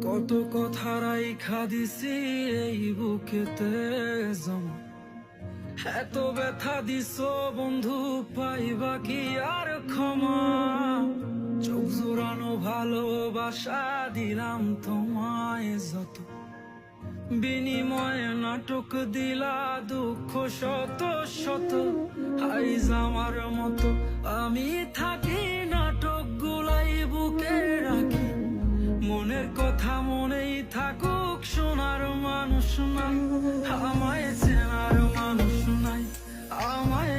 কত কথা রাইখা দিছি এই বুকেতে জমা, এত ব্যথা দিছ বন্ধু, পাইবা কি আর ক্ষমা? চোখ জোড়ানো ভালোবাসা দিলাম তোমায় যত, বিনিময়ে নাটক দিলা দুঃখ শত শত। আইজ আমার মতো আমি থাকি, নাটক গুলাই বুকে রাখি, মনের কথা মনেই থাকুক, শোনার মানুষ নাই, আমায় চেনার মানুষ নাই, আমায়